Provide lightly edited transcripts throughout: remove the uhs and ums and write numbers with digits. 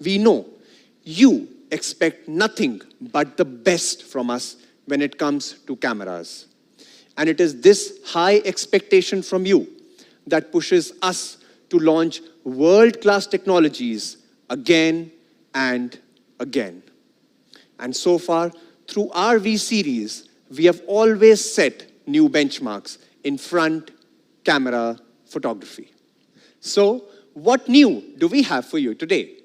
We know you expect nothing but the best from us when it comes to cameras. And it is this high expectation from you that pushes us to launch world-class technologies again and again. And so far, through our V series, we have always set new benchmarks in front camera photography. So, what new do we have for you today?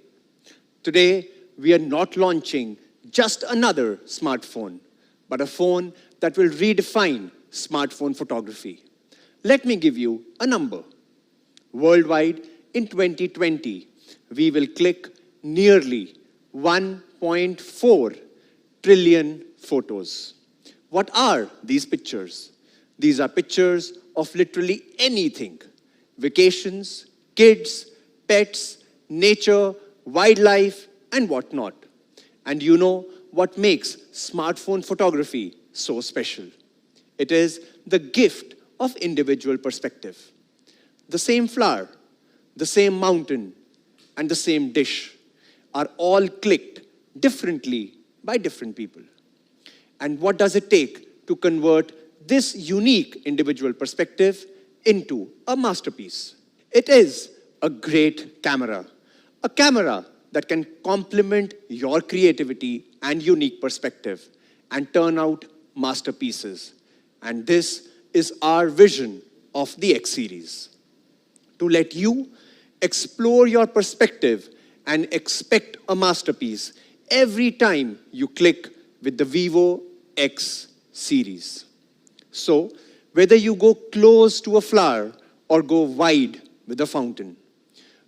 Today, we are not launching just another smartphone, but a phone that will redefine smartphone photography. Let me give you a number. Worldwide, in 2020, we will click nearly 1.4 trillion photos. What are these pictures? These are pictures of literally anything. Vacations, kids, pets, nature, wildlife, and whatnot. And you know what makes smartphone photography so special? It is the gift of individual perspective. The same flower, the same mountain, and the same dish are all clicked differently by different people. And what does it take to convert this unique individual perspective into a masterpiece? It is a great camera. A camera that can complement your creativity and unique perspective and turn out masterpieces. And this is our vision of the X series. To let you explore your perspective and expect a masterpiece every time you click with the Vivo X series. So, whether you go close to a flower or go wide with a fountain,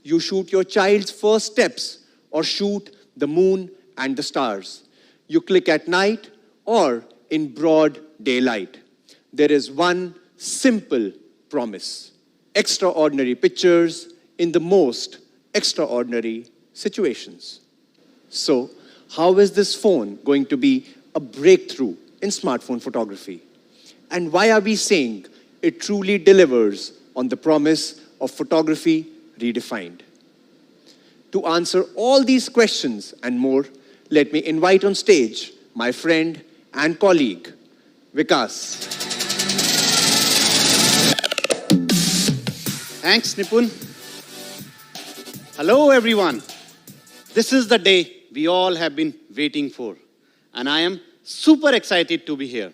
you shoot your child's first steps or shoot the moon and the stars, you click at night or in broad daylight, there is one simple promise: extraordinary pictures in the most extraordinary situations. So, how is this phone going to be a breakthrough in smartphone photography? And why are we saying it truly delivers on the promise of photography redefined? To answer all these questions and more, let me invite on stage my friend and colleague, Vikas. Thanks, Nipun. Hello, everyone. This is the day we all have been waiting for, and I am super excited to be here.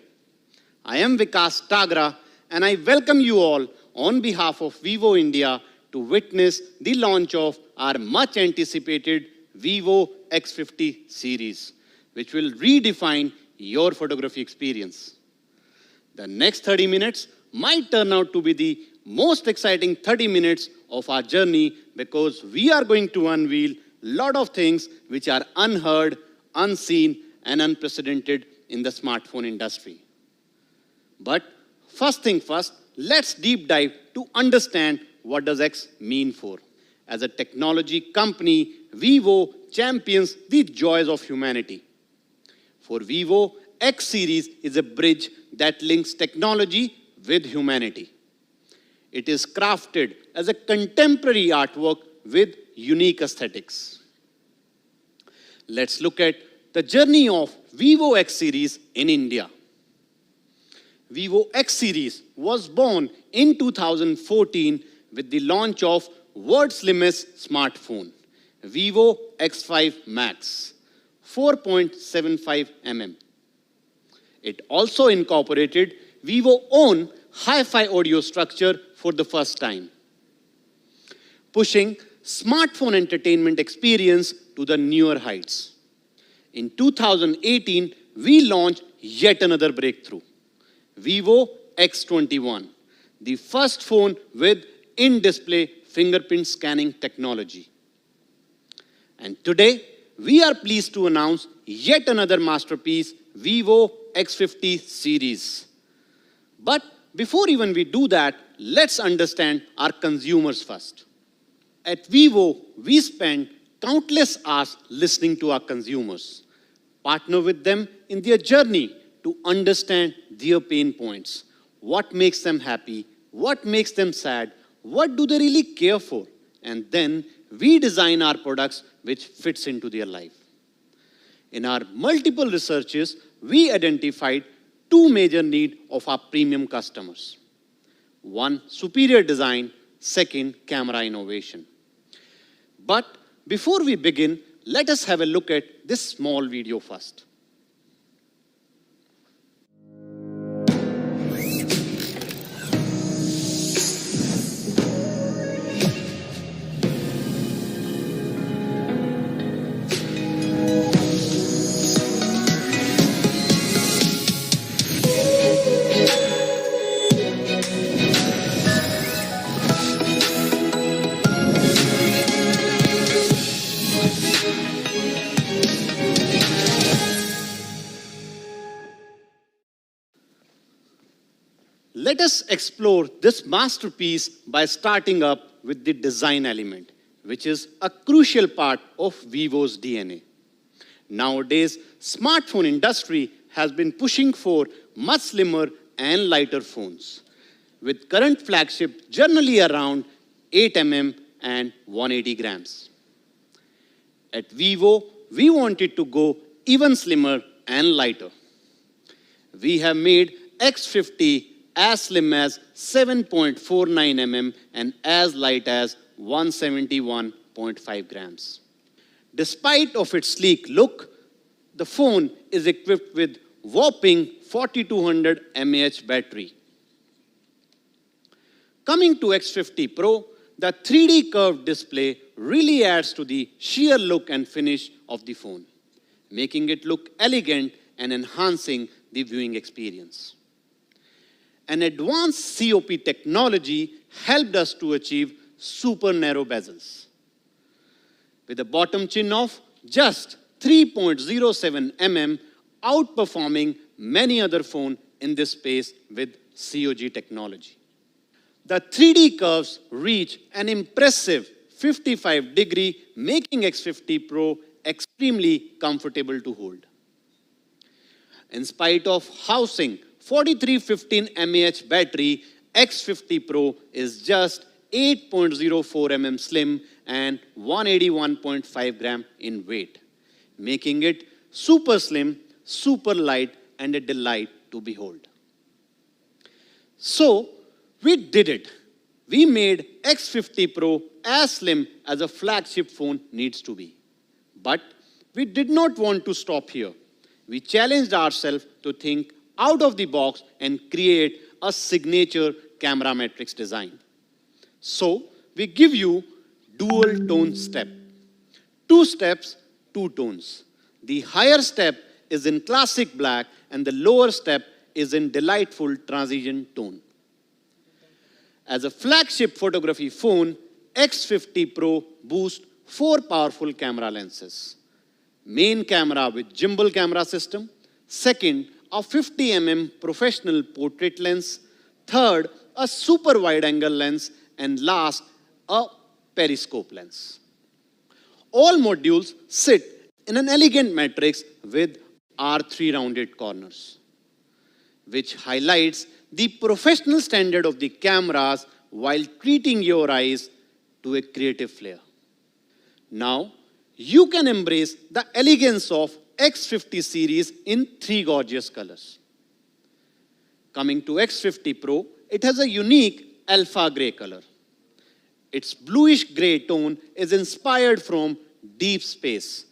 I am Vikas Tagra, and I welcome you all on behalf of Vivo India to witness the launch of our much-anticipated Vivo X50 series, which will redefine your photography experience. The next 30 minutes might turn out to be the most exciting 30 minutes of our journey because we are going to unveil a lot of things which are unheard, unseen, and unprecedented in the smartphone industry. But first thing first, let's deep dive to understand what does X mean for. As a technology company, Vivo champions the joys of humanity. For Vivo, X series is a bridge that links technology with humanity. It is crafted as a contemporary artwork with unique aesthetics. Let's look at the journey of Vivo X series in India. Vivo X series was born in 2014 with the launch of world's slimmest smartphone, Vivo X5 Max, 4.75 mm. It also incorporated Vivo's own hi-fi audio structure for the first time, pushing smartphone entertainment experience to the newer heights. In 2018, we launched yet another breakthrough, Vivo X21, the first phone with in-display fingerprint scanning technology. And today, we are pleased to announce yet another masterpiece, Vivo X50 series. But before even we do that, let's understand our consumers first. At Vivo, we spend countless hours listening to our consumers, partner with them in their journey to understand their pain points, what makes them happy, what makes them sad, what do they really care for, and then we design our products which fits into their life. In our multiple researches, we identified two major needs of our premium customers. One, superior design. Second, camera innovation. But before we begin, let us have a look at this small video first. Let us explore this masterpiece by starting up with the design element, which is a crucial part of Vivo's DNA. Nowadays, smartphone industry has been pushing for much slimmer and lighter phones, with current flagship generally around 8 mm and 180 grams. At Vivo, we wanted to go even slimmer and lighter. We have made X50 as slim as 7.49 mm and as light as 171.5 grams. Despite of its sleek look, the phone is equipped with whopping 4200 mAh battery. Coming to X50 Pro, the 3D curved display really adds to the sheer look and finish of the phone, making it look elegant and enhancing the viewing experience. An advanced COP technology helped us to achieve super narrow bezels, with a bottom chin of just 3.07 mm, outperforming many other phones in this space with COG technology. The 3D curves reach an impressive 55 degrees, making X50 Pro extremely comfortable to hold. In spite of housing 4315 mAh battery, X50 Pro is just 8.04 mm slim and 181.5 gram in weight, making it super slim, super light, and a delight to behold. So, we did it. We made X50 Pro as slim as a flagship phone needs to be. But we did not want to stop here. We challenged ourselves to think out of the box and create a signature camera matrix design. So, we give you dual tone step. 2 steps, 2 tones. The higher step is in classic black and the lower step is in delightful transition tone. As a flagship photography phone, X50 Pro boasts 4 powerful camera lenses. Main camera with gimbal camera system. Second, a 50 mm professional portrait lens. Third, a super wide angle lens. And last, a periscope lens. All modules sit in an elegant matrix with R3 rounded corners, which highlights the professional standard of the cameras while treating your eyes to a creative flair. Now, you can embrace the elegance of X50 series in 3 gorgeous colors. Coming to X50 Pro, it has a unique alpha gray color. Its bluish gray tone is inspired from deep space,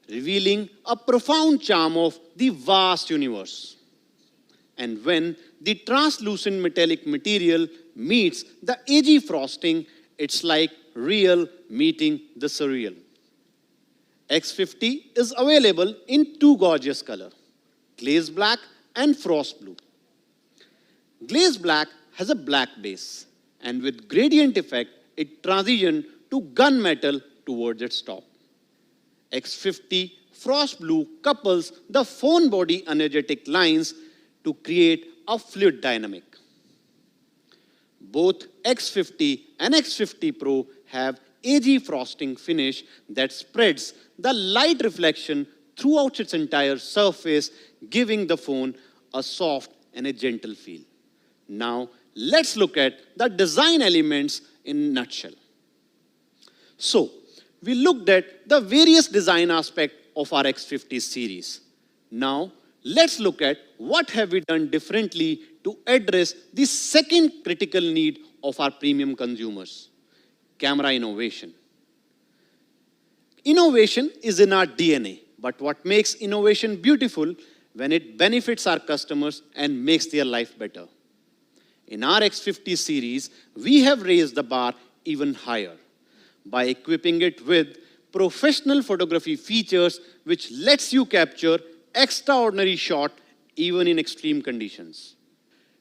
revealing a profound charm of the vast universe. And when the translucent metallic material meets the edgy frosting, it's like real meeting the surreal. X50 is available in 2 gorgeous colors, glaze black and frost blue. Glaze black has a black base, and with gradient effect, it transitions to gunmetal towards its top. X50 frost blue couples the phone body energetic lines to create a fluid dynamic. Both X50 and X50 Pro have edgy frosting finish that spreads the light reflection throughout its entire surface, giving the phone a soft and a gentle feel. Now, let's look at the design elements in a nutshell. So, we looked at the various design aspects of our X50 series. Now, let's look at what have we done differently to address the second critical need of our premium consumers, camera innovation. Innovation is in our DNA, but what makes innovation beautiful when it benefits our customers and makes their life better. In our X50 series, we have raised the bar even higher by equipping it with professional photography features which lets you capture extraordinary shot even in extreme conditions.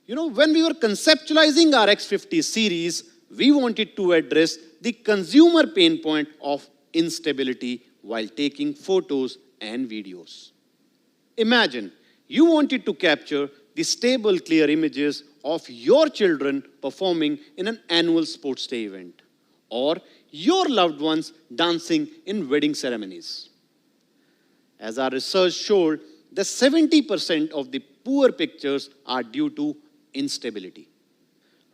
When we were conceptualizing our X50 series, we wanted to address the consumer pain point of instability while taking photos and videos. Imagine you wanted to capture the stable, clear images of your children performing in an annual sports day event, or your loved ones dancing in wedding ceremonies. As our research showed, that 70% of the poor pictures are due to instability.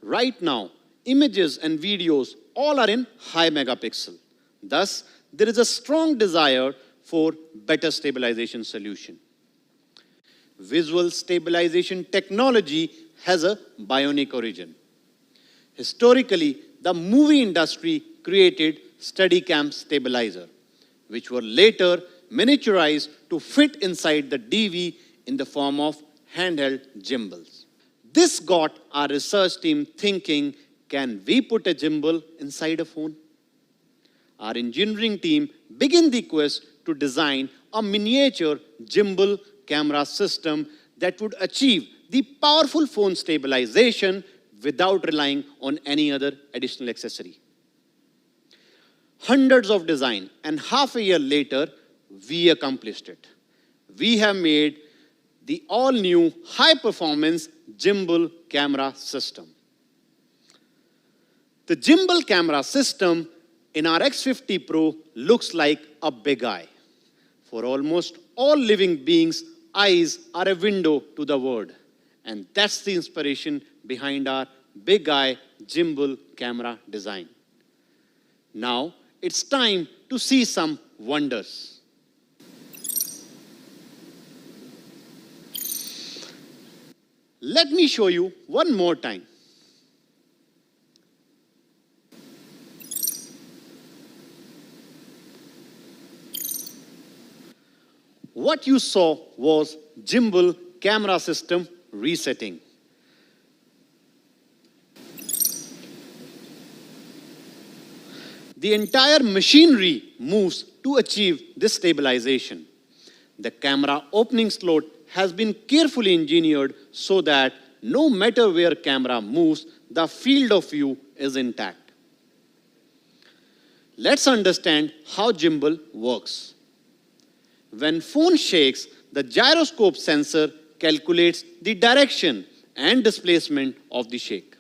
Right now, images and videos all are in high megapixel. Thus, there is a strong desire for better stabilization solution. Visual stabilization technology has a bionic origin. Historically, the movie industry created Steadicam stabilizer, which were later miniaturized to fit inside the DV in the form of handheld gimbals. This got our research team thinking, can we put a gimbal inside a phone? Our engineering team began the quest to design a miniature gimbal camera system that would achieve the powerful phone stabilization without relying on any other additional accessory. Hundreds of design, and half a year later, we accomplished it. We have made the all-new high-performance gimbal camera system. The gimbal camera system in our X50 Pro looks like a big eye. For almost all living beings, eyes are a window to the world. And that's the inspiration behind our big eye gimbal camera design. Now, it's time to see some wonders. Let me show you one more time. What you saw was gimbal camera system resetting. The entire machinery moves to achieve this stabilization. The camera opening slot has been carefully engineered so that no matter where camera moves, the field of view is intact. Let's understand how gimbal works. When phone shakes, the gyroscope sensor calculates the direction and displacement of the shake.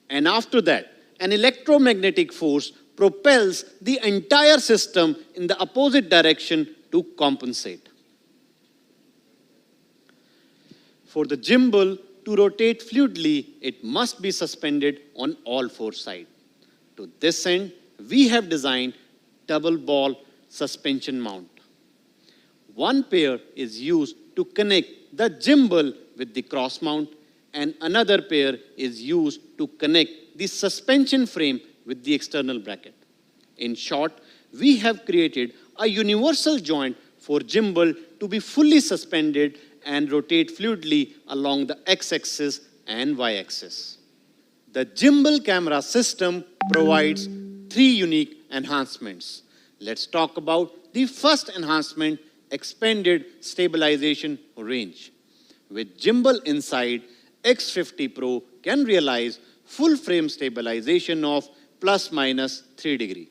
And after that, an electromagnetic force propels the entire system in the opposite direction to compensate. For the gimbal to rotate fluidly, it must be suspended on all four sides. To this end, we have designed double ball suspension mount. One pair is used to connect the gimbal with the cross mount, and another pair is used to connect the suspension frame with the external bracket. In short, we have created a universal joint for gimbal to be fully suspended and rotate fluidly along the x-axis and y-axis. The gimbal camera system provides 3 unique enhancements. Let's talk about the first enhancement, expanded stabilization range. With gimbal inside, X50 Pro can realize full frame stabilization of ±3 degrees.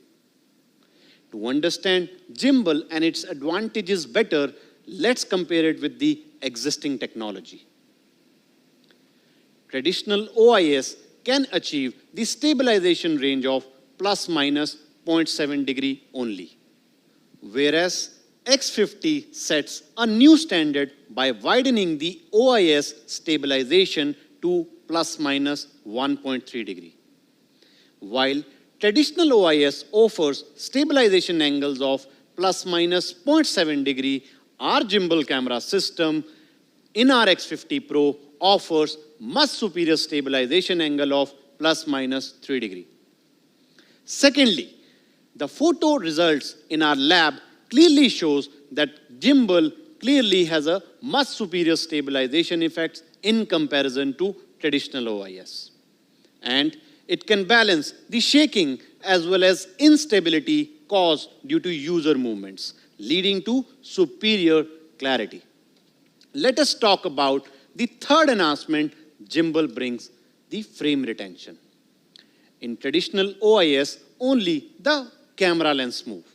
To understand gimbal and its advantages better, let's compare it with the existing technology. Traditional OIS can achieve the stabilization range of ±0.7 degree only, whereas X50 sets a new standard by widening the OIS stabilization to ±1.3 degree. While traditional OIS offers stabilization angles of plus minus 0.7 degree. Our gimbal camera system in our X50 Pro offers much superior stabilization angle of plus minus 3 degree. Secondly, the photo results in our lab clearly shows that gimbal clearly has a much superior stabilization effects in comparison to traditional OIS. And it can balance the shaking as well as instability caused due to user movements, leading to superior clarity. Let us talk about the third enhancement gimbal brings, the frame retention. In traditional OIS, only the camera lens moves.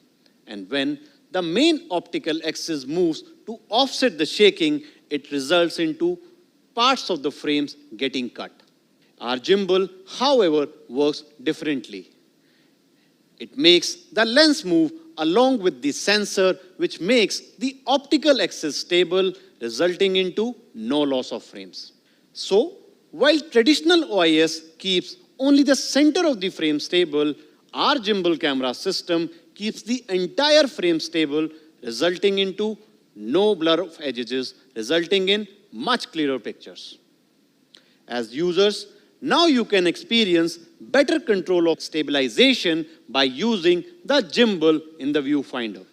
And when the main optical axis moves to offset the shaking, it results into parts of the frames getting cut. Our gimbal, however, works differently. It makes the lens move along with the sensor, which makes the optical axis stable, resulting into no loss of frames. So, while traditional OIS keeps only the center of the frame stable, our gimbal camera system keeps the entire frame stable, resulting into no blur of edges, resulting in much clearer pictures. As users, now you can experience better control of stabilization by using the gimbal in the viewfinder.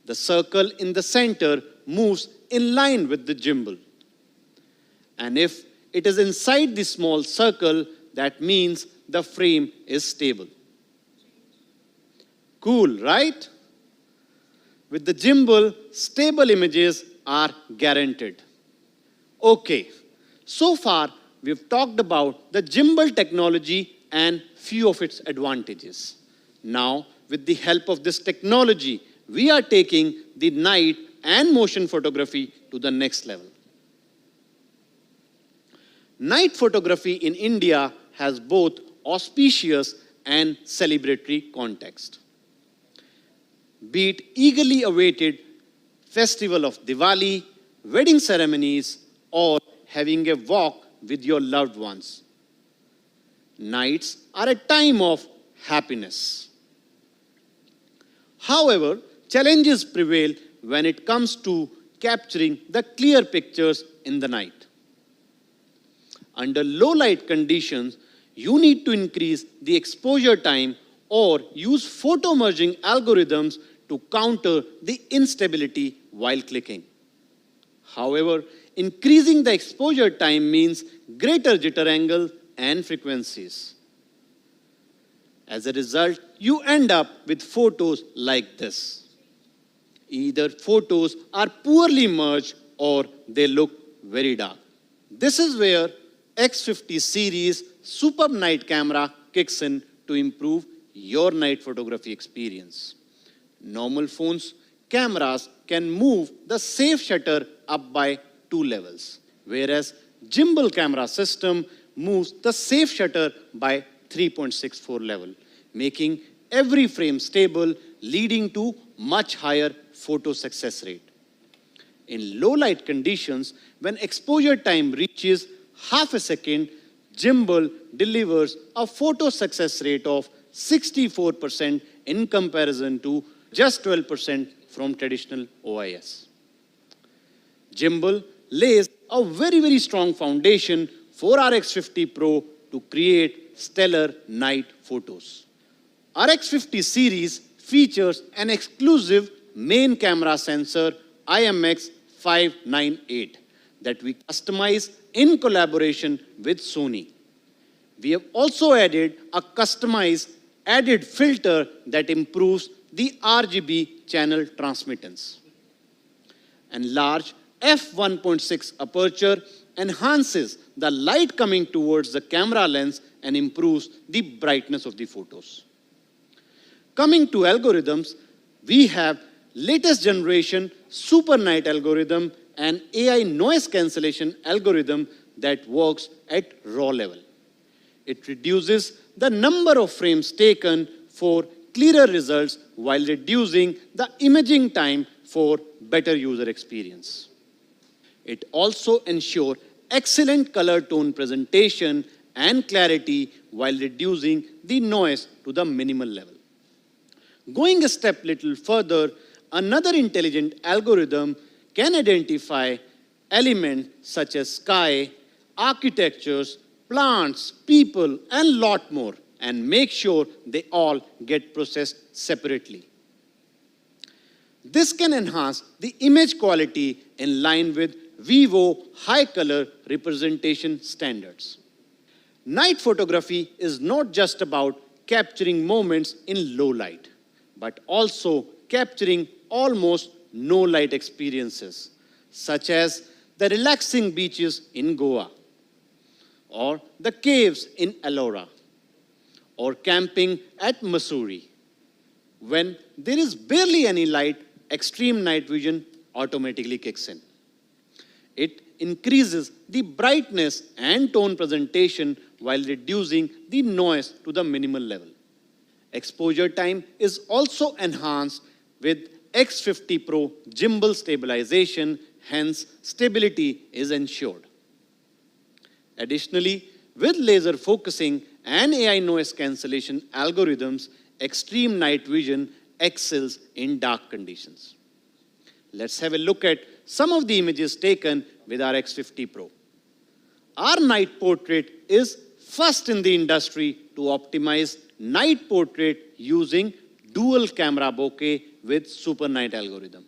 The circle in the center moves in line with the gimbal. And if it is inside the small circle, that means the frame is stable. Cool, right? With the gimbal, stable images are guaranteed. Okay, so far we've talked about the gimbal technology and few of its advantages. Now, with the help of this technology, we are taking the night and motion photography to the next level. Night photography in India has both auspicious and celebratory context. Be it eagerly awaited festival of Diwali, wedding ceremonies, or having a walk with your loved ones. Nights are a time of happiness. However, challenges prevail when it comes to capturing the clear pictures in the night. Under low light conditions, you need to increase the exposure time or use photo merging algorithms to counter the instability while clicking. However, increasing the exposure time means greater jitter angle and frequencies. As a result, you end up with photos like this. Either photos are poorly merged or they look very dark. This is where X50 series superb night camera kicks in to improve your night photography experience. Normal phones, cameras can move the safe shutter up by 2 levels, whereas gimbal camera system moves the safe shutter by 3.64 level, making every frame stable, leading to much higher photo success rate. In low light conditions, when exposure time reaches half a second, gimbal delivers a photo success rate of 64% in comparison to just 12% from traditional OIS. Gimbal lays a very strong foundation for our X50 Pro to create stellar night photos. Our X50 series features an exclusive main camera sensor IMX598 that we customize in collaboration with Sony. We have also added a customized added filter that improves the RGB channel transmittance. And large f1.6 aperture enhances the light coming towards the camera lens and improves the brightness of the photos. Coming to algorithms, we have latest generation super night algorithm and AI noise cancellation algorithm that works at raw level. It reduces the number of frames taken for clearer results while reducing the imaging time for better user experience. It also ensures excellent color tone presentation and clarity while reducing the noise to the minimal level. Going a step little further, another intelligent algorithm can identify elements such as sky, architectures, plants, people, and lot more, and make sure they all get processed separately. This can enhance the image quality in line with vivo high color representation standards. Night photography is not just about capturing moments in low light, but also capturing almost no light experiences, such as the relaxing beaches in Goa, or the caves in Ellora, or camping at Mussoorie. When there is barely any light, extreme night vision automatically kicks in. It increases the brightness and tone presentation while reducing the noise to the minimal level. Exposure time is also enhanced with X50 Pro gimbal stabilization, hence stability is ensured. Additionally, with laser focusing and AI noise cancellation algorithms, extreme night vision excels in dark conditions. Let's have a look at some of the images taken with our X50 Pro. Our night portrait is first in the industry to optimize night portrait using dual camera bokeh with super night algorithm.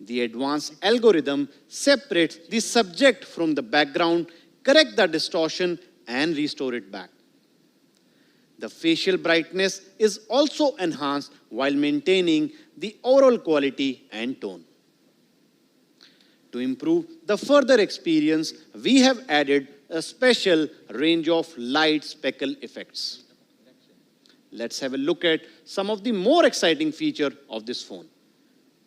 The advanced algorithm separates the subject from the background, correct the distortion, and restore it back. The facial brightness is also enhanced while maintaining the overall quality and tone. To improve the further experience, we have added a special range of light speckle effects. Let's have a look at some of the more exciting features of this phone.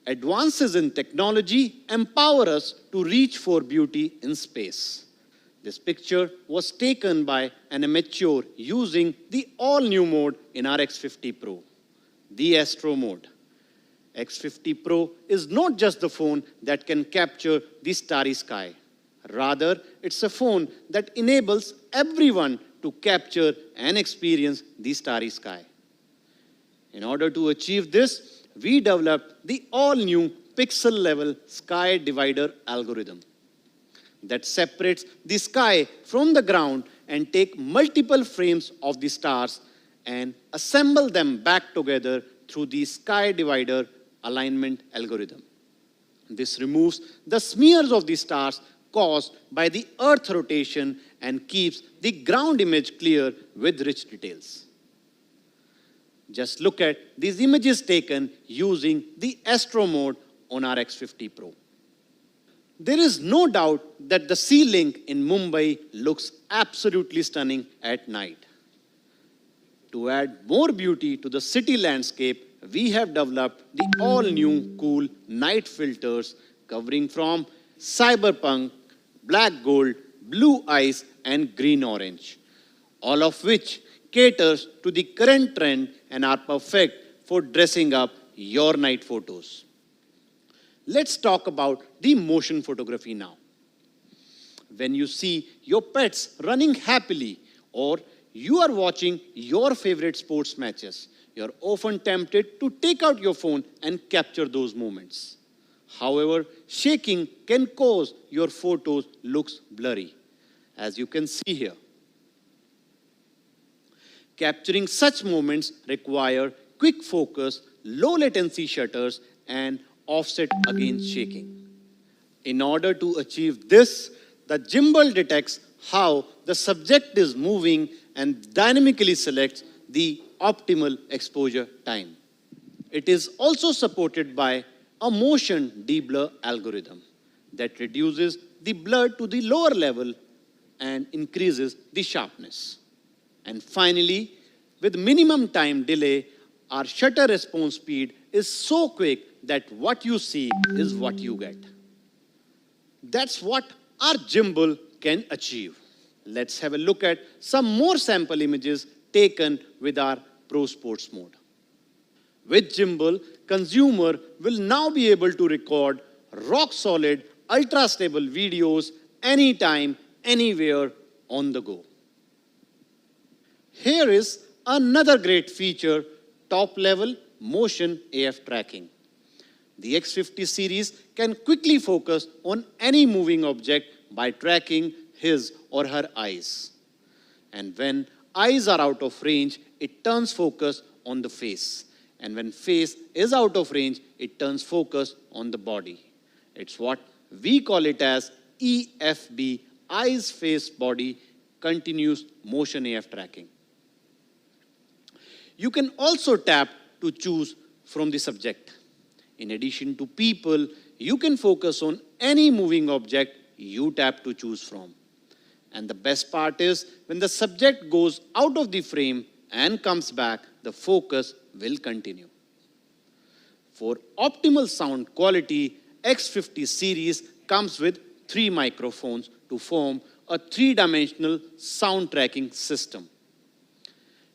Advances in technology empower us to reach for beauty in space. This picture was taken by an amateur using the all-new mode in our X50 Pro, the Astro mode. X50 Pro is not just the phone that can capture the starry sky. Rather, it's a phone that enables everyone to capture and experience the starry sky. In order to achieve this, we developed the all-new pixel-level sky divider algorithm that separates the sky from the ground and take multiple frames of the stars and assemble them back together through the sky divider alignment algorithm. This removes the smears of the stars caused by the Earth rotation and keeps the ground image clear with rich details. Just look at these images taken using the Astro mode on our X50 Pro. There is no doubt that the sea link in Mumbai looks absolutely stunning at night. To add more beauty to the city landscape, we have developed the all-new cool night filters covering from cyberpunk, black gold, blue ice, and green orange, all of which caters to the current trend and are perfect for dressing up your night photos. Let's talk about the motion photography now. When you see your pets running happily or you are watching your favorite sports matches, you're often tempted to take out your phone and capture those moments. However, shaking can cause your photos looks blurry, as you can see here. Capturing such moments require quick focus, low latency shutters, and offset against shaking. In order to achieve this, the gimbal detects how the subject is moving and dynamically selects the optimal exposure time. It is also supported by a motion deblur algorithm that reduces the blur to the lower level and increases the sharpness. And finally, with minimum time delay, our shutter response speed is so quick that what you see is what you get. That's what our gimbal can achieve. Let's have a look at some more sample images taken with our Pro Sports mode. With gimbal, consumer will now be able to record rock-solid, ultra-stable videos anytime, anywhere, on the go. Here is another great feature, top-level motion AF tracking. The X50 series can quickly focus on any moving object by tracking his or her eyes. And when eyes are out of range, it turns focus on the face. And when face is out of range, it turns focus on the body. It's what we call it as EFB, eyes, face, body, continuous motion AF tracking. You can also tap to choose from the subject. In addition to people, you can focus on any moving object you tap to choose from. And the best part is, when the subject goes out of the frame and comes back, the focus will continue. For optimal sound quality, X50 series comes with 3 microphones to form a 3-dimensional sound tracking system.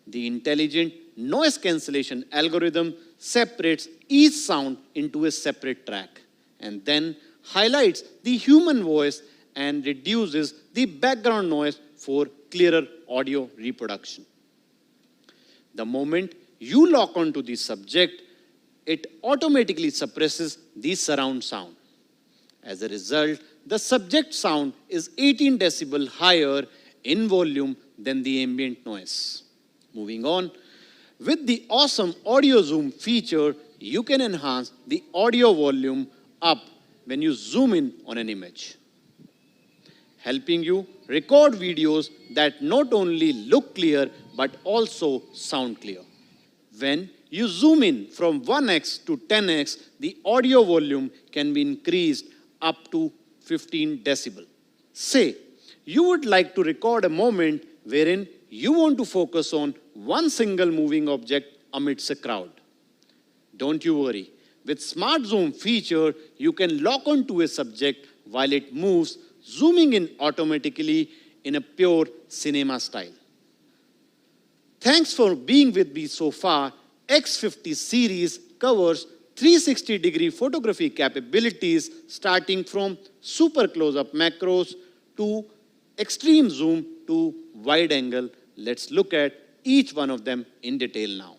The intelligent noise cancellation algorithm separates each sound into a separate track and then highlights the human voice and reduces the background noise for clearer audio reproduction. The moment you lock onto the subject, it automatically suppresses the surround sound. As a result, the subject sound is 18 decibel higher in volume than the ambient noise. Moving on, with the awesome audio zoom feature, you can enhance the audio volume up when you zoom in on an image, helping you record videos that not only look clear but also sound clear. When you zoom in from 1x to 10x, the audio volume can be increased up to 15 decibel. Say, you would like to record a moment wherein you want to focus on one single moving object amidst a crowd. Don't you worry. With Smart Zoom feature, you can lock onto a subject while it moves, zooming in automatically in a pure cinema style. Thanks for being with me so far. X50 series covers 360-degree photography capabilities starting from super close-up macros to extreme zoom to wide angle. Let's look at each one of them in detail now.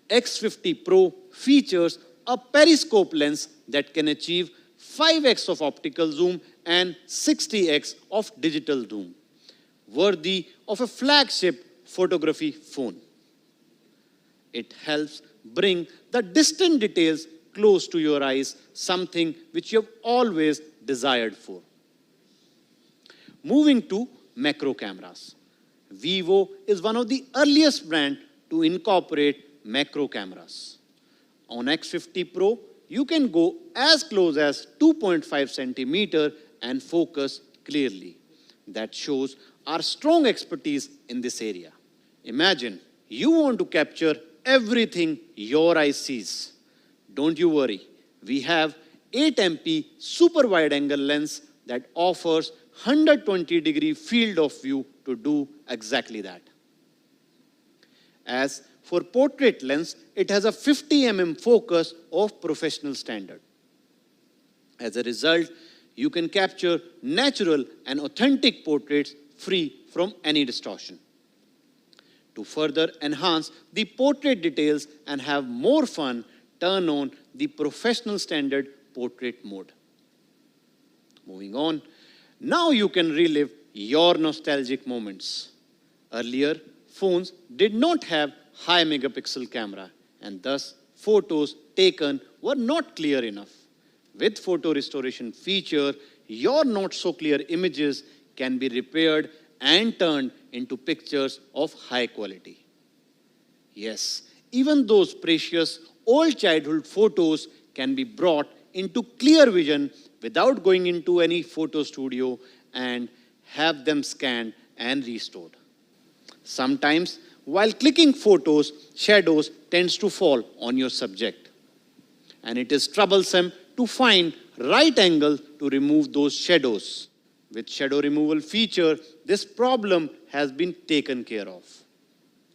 X50 Pro features a periscope lens that can achieve 5x of optical zoom and 60x of digital zoom, worthy of a flagship photography phone. It helps bring the distant details close to your eyes, something which you have always desired for. Moving to macro cameras. Vivo is one of the earliest brands to incorporate macro cameras. On X50 Pro, you can go as close as 2.5 centimeter and focus clearly. That shows our strong expertise in this area. Imagine you want to capture everything your eye sees. Don't you worry. We have 8MP super wide angle lens that offers 120-degree field of view to do exactly that. As for portrait lens, it has a 50mm focus of professional standard. As a result, you can capture natural and authentic portraits free from any distortion. To further enhance the portrait details and have more fun, turn on the professional standard portrait mode. Moving on, now you can relive your nostalgic moments. Earlier, phones did not have high megapixel camera and thus photos taken were not clear enough. With photo restoration feature, your not so clear images can be repaired and turned into pictures of high quality. Yes, even those precious old childhood photos can be brought into clear vision without going into any photo studio and have them scanned and restored. Sometimes, while clicking photos, shadows tends to fall on your subject. And it is troublesome to find right angle to remove those shadows. With shadow removal feature, this problem has been taken care of.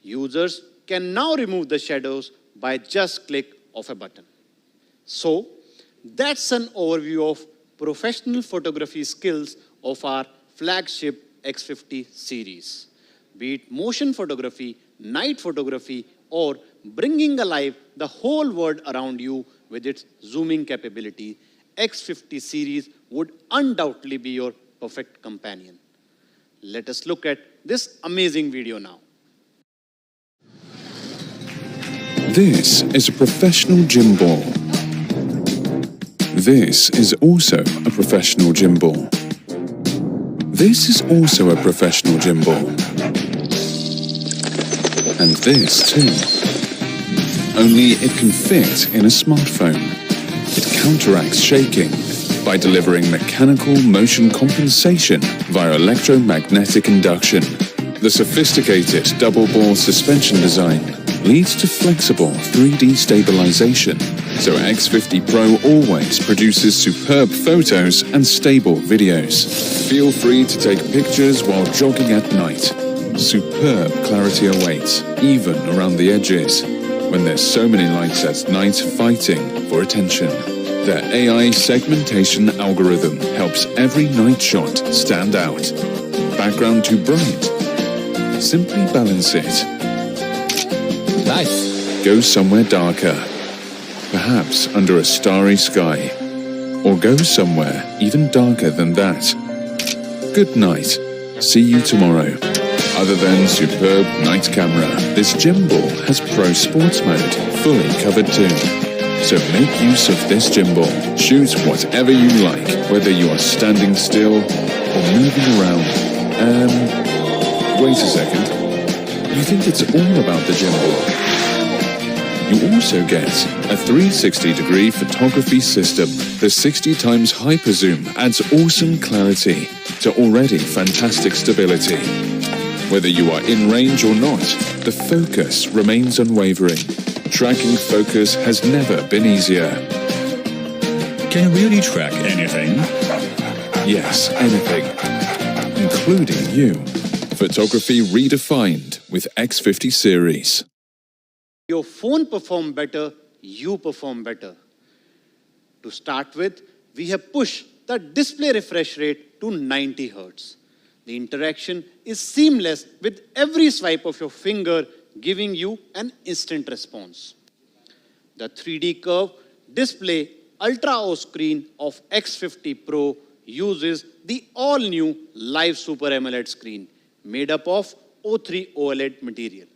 Users can now remove the shadows by just click of a button. So, that's an overview of professional photography skills of our flagship X50 series. be it motion photography, night photography, or bringing alive the whole world around you with its zooming capability, X50 series would undoubtedly be your perfect companion. Let us look at this amazing video now. This is a professional gimbal. This is also a professional gimbal. This is also a professional gimbal. And this too. Only it can fit in a smartphone. It counteracts shaking by delivering mechanical motion compensation via electromagnetic induction. The sophisticated double-ball suspension design leads to flexible 3D stabilization, so X50 Pro always produces superb photos and stable videos. Feel free to take pictures while jogging at night. Superb clarity awaits, even around the edges, when there's so many lights at night fighting for attention. Their AI segmentation algorithm helps every night shot stand out. Background too bright? Simply balance it. Nice. Go somewhere darker, perhaps under a starry sky, or go somewhere even darker than that. Good night. See you tomorrow. Other than superb night camera, this gimbal has Pro Sports mode, fully covered too. So make use of this gimbal. Shoot whatever you like, whether you are standing still or moving around. Wait a second. You think it's all about the gimbal? You also get a 360-degree photography system. The 60 times hyper zoom adds awesome clarity to already fantastic stability. Whether you are in range or not, the focus remains unwavering. Tracking focus has never been easier. Can you really track anything? Yes, anything, including you. Photography redefined with X50 series. Your phone performs better, you perform better. To start with, we have pushed the display refresh rate to 90 Hz. The interaction is seamless with every swipe of your finger, giving you an instant response. The 3D curve display Ultra O screen of X50 Pro uses the all-new Live Super AMOLED screen made up of O3 OLED material.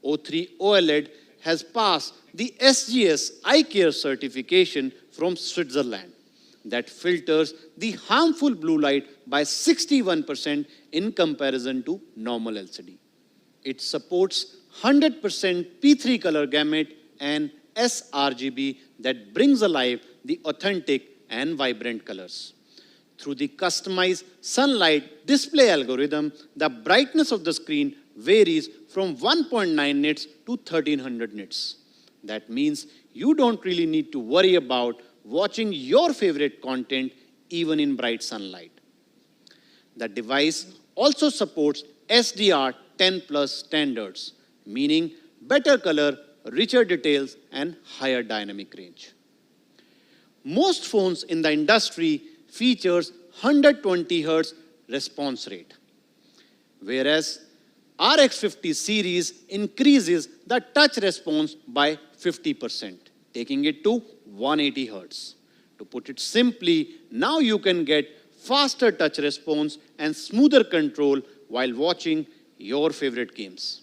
O3 OLED has passed the SGS iCare certification from Switzerland that filters the harmful blue light by 61% in comparison to normal LCD. It supports 100% P3 color gamut and sRGB that brings alive the authentic and vibrant colors. Through the customized sunlight display algorithm, the brightness of the screen varies from 1.9 nits to 1300 nits. That means you don't really need to worry about watching your favorite content even in bright sunlight. The device also supports SDR10+ standards, meaning better color, richer details, and higher dynamic range. Most phones in the industry features 120 Hz response rate, whereas our X50 series increases the touch response by 50%, taking it to 180 Hz. To put it simply, now you can get faster touch response and smoother control while watching your favorite games.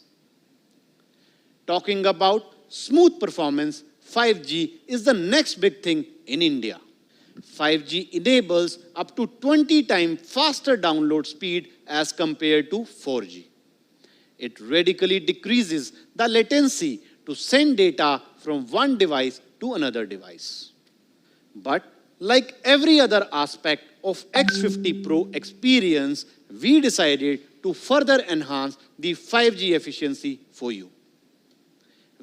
Talking about smooth performance, 5G is the next big thing in India. 5G enables up to 20 times faster download speed as compared to 4G. It radically decreases the latency to send data from one device to another device. But like every other aspect of X50 Pro experience, we decided to further enhance the 5G efficiency for you.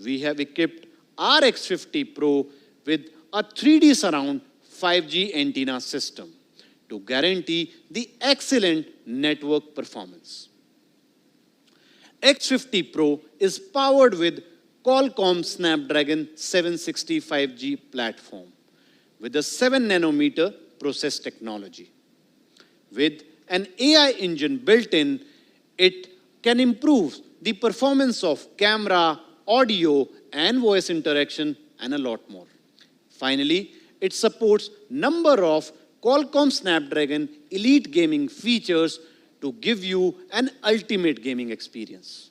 We have equipped our X50 Pro with a 3D surround 5G antenna system to guarantee the excellent network performance. X50 Pro is powered with Qualcomm Snapdragon 760 5G platform with a 7nm process technology. With an AI engine built in, it can improve the performance of camera, audio, and voice interaction, and a lot more. Finally, it supports number of Qualcomm Snapdragon Elite gaming features to give you an ultimate gaming experience.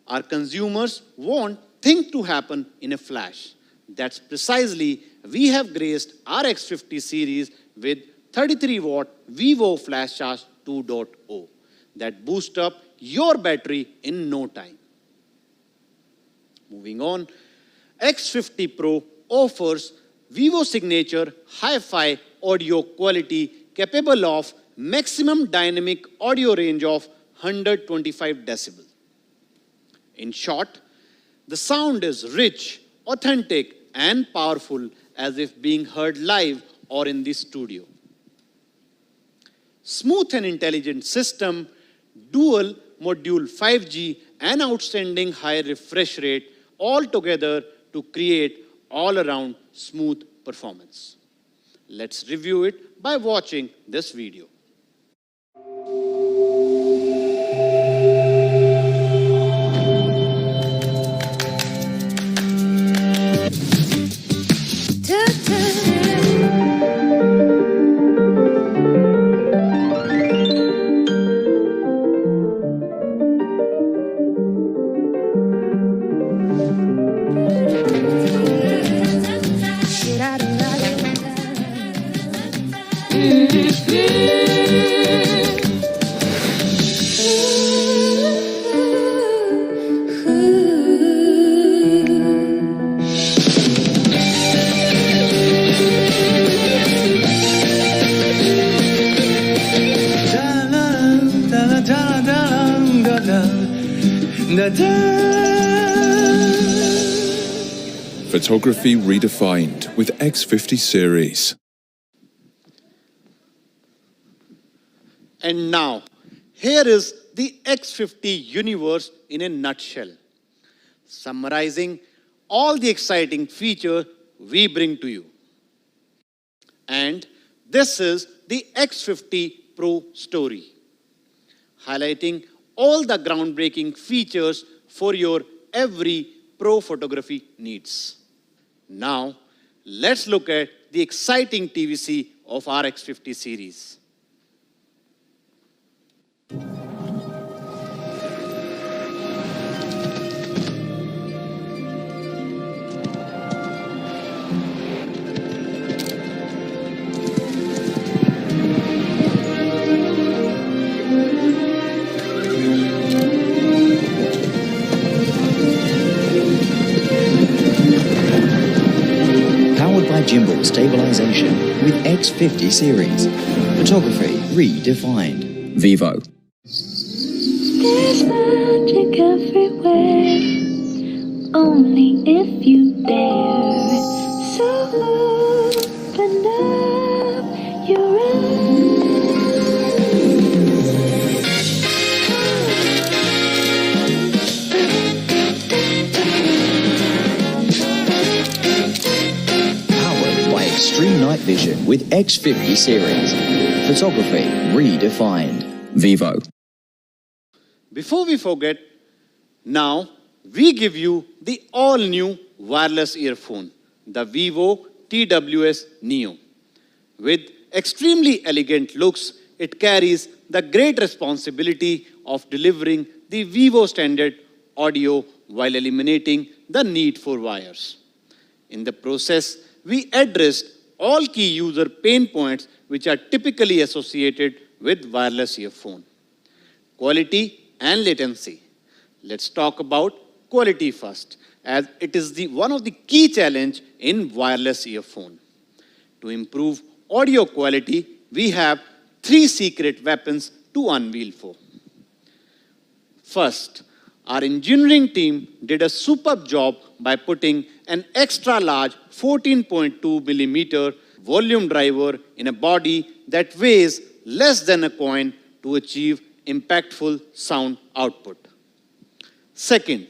Our consumers want things to happen in a flash. That's precisely we have graced our X50 series with 33-watt Vivo Flash Charge 2.0 that boosts up your battery in no time. Moving on, X50 Pro offers Vivo signature hi-fi audio quality capable of maximum dynamic audio range of 125 decibel. In short, the sound is rich, authentic, and powerful as if being heard live or in the studio. Smooth and intelligent system, dual module 5G, and outstanding high refresh rate all together to create all-around smooth performance. Let's review it by watching this video. Photography redefined with X50 series. And now, here is the X50 universe in a nutshell, summarizing all the exciting features we bring to you. And this is the X50 Pro story, highlighting all the groundbreaking features for your every pro photography needs. Now, let's look at the exciting TVC of our X50 series. Powered by Gimbal stabilization with X50 series. Photography redefined. Vivo. There's magic everywhere, only if you dare. So open up your Powered by extreme night vision with X50 series. Photography redefined. Vivo. Before we forget, now we give you the all-new wireless earphone, the Vivo TWS Neo. With extremely elegant looks, it carries the great responsibility of delivering the Vivo standard audio while eliminating the need for wires. In the process, we addressed all key user pain points which are typically associated with wireless earphone. Quality and latency. Let's talk about quality first, as it is one of the key challenge in wireless earphone. To improve audio quality, we have 3 secret weapons to unveil for. First, our engineering team did a superb job by putting an extra large 14.2 millimeter volume driver in a body that weighs less than a coin to achieve impactful sound output. Second,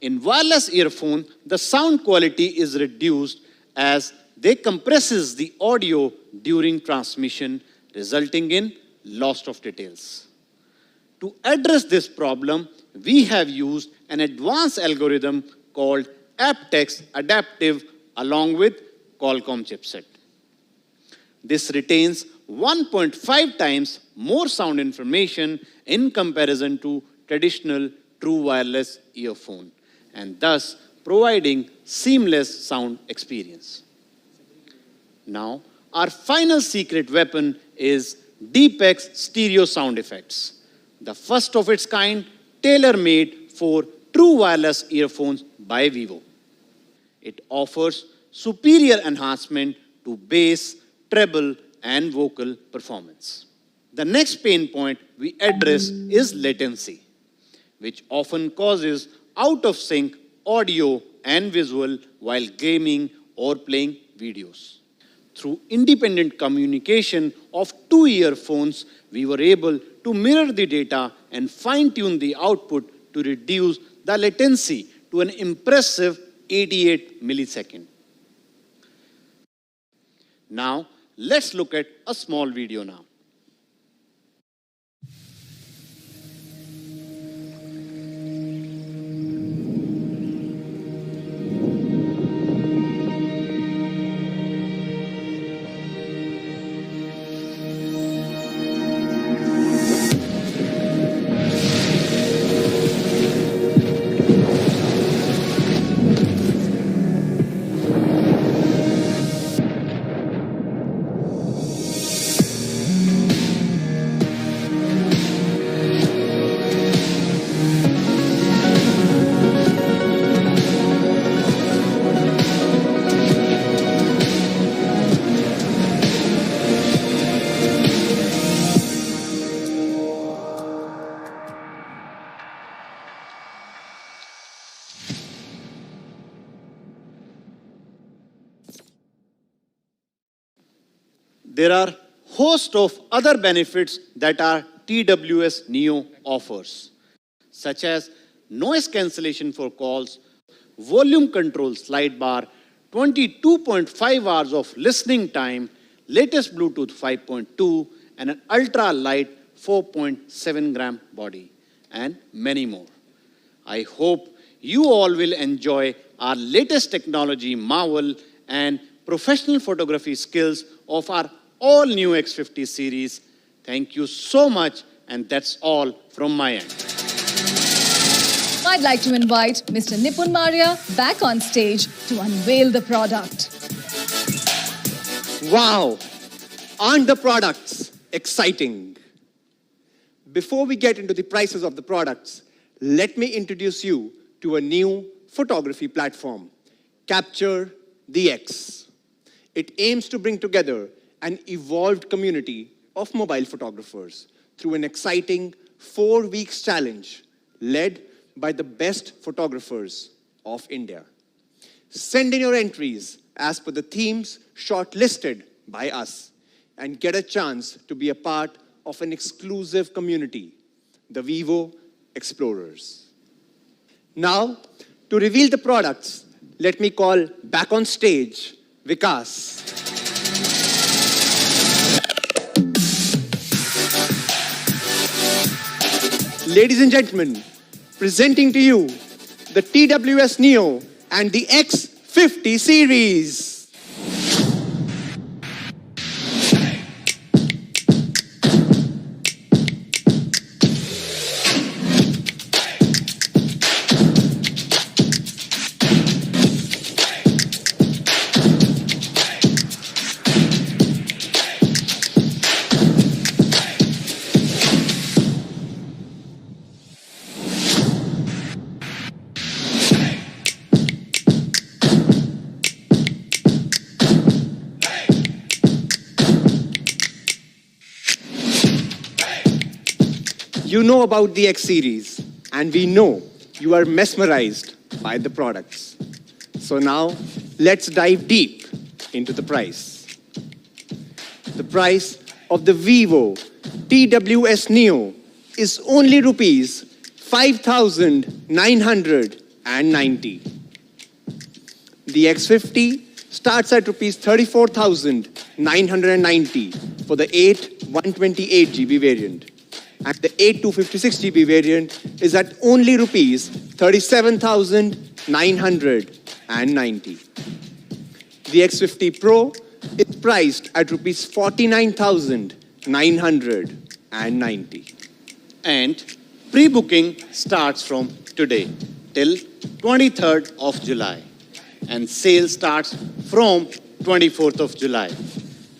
in wireless earphone, the sound quality is reduced as they compresses the audio during transmission, resulting in loss of details. To address this problem, we have used an advanced algorithm called aptX Adaptive along with Qualcomm chipset. This retains 1.5 times more sound information in comparison to traditional true wireless earphone, and thus providing seamless sound experience. Now, our final secret weapon is DeepX stereo sound effects, the first of its kind tailor-made for true wireless earphones by Vivo. It offers superior enhancement to bass, treble, and vocal performance. The next pain point we address is latency, which often causes out-of-sync audio and visual while gaming or playing videos. Through independent communication of two earphones, we were able to mirror the data and fine-tune the output to reduce the latency to an impressive 88 milliseconds. Now, let's look at a small video now. There are a host of other benefits that our TWS Neo offers, such as noise cancellation for calls, volume control slide bar, 22.5 hours of listening time, latest Bluetooth 5.2, and an ultra-light 4.7 gram body, and many more. I hope you all will enjoy our latest technology marvel and professional photography skills of our all-new X50 series. Thank you so much, and that's all from my end. I'd like to invite Mr. Nipun Maria back on stage to unveil the product. Wow! Aren't the products exciting? Before we get into the prices of the products, let me introduce you to a new photography platform, Capture the X. It aims to bring together an evolved community of mobile photographers through an exciting 4-week challenge led by the best photographers of India. Send in your entries as per the themes shortlisted by us and get a chance to be a part of an exclusive community, the Vivo Explorers. Now, to reveal the products, let me call back on stage Vikas. Ladies and gentlemen, presenting to you the TWS Neo and the X50 series. You know about the X series, and we know you are mesmerized by the products. So now, let's dive deep into the price. The price of the Vivo TWS Neo is only rupees 5,990. The X50 starts at rupees 34,990 for the 128GB variant. and the 8256GB variant is at only rupees 37,990. The X50 Pro is priced at rupees 49,990. And pre-booking starts from today till 23rd of July. And sale starts from 24th of July.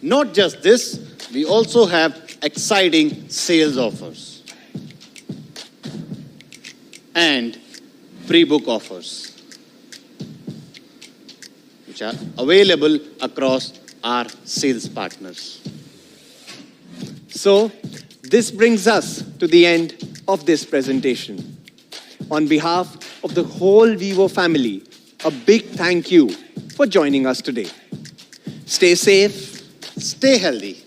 Not just this, we also have exciting sales offers and pre-book offers, which are available across our sales partners. So, this brings us to the end of this presentation. On behalf of the whole Vivo family, a big thank you for joining us today. Stay safe, Stay healthy.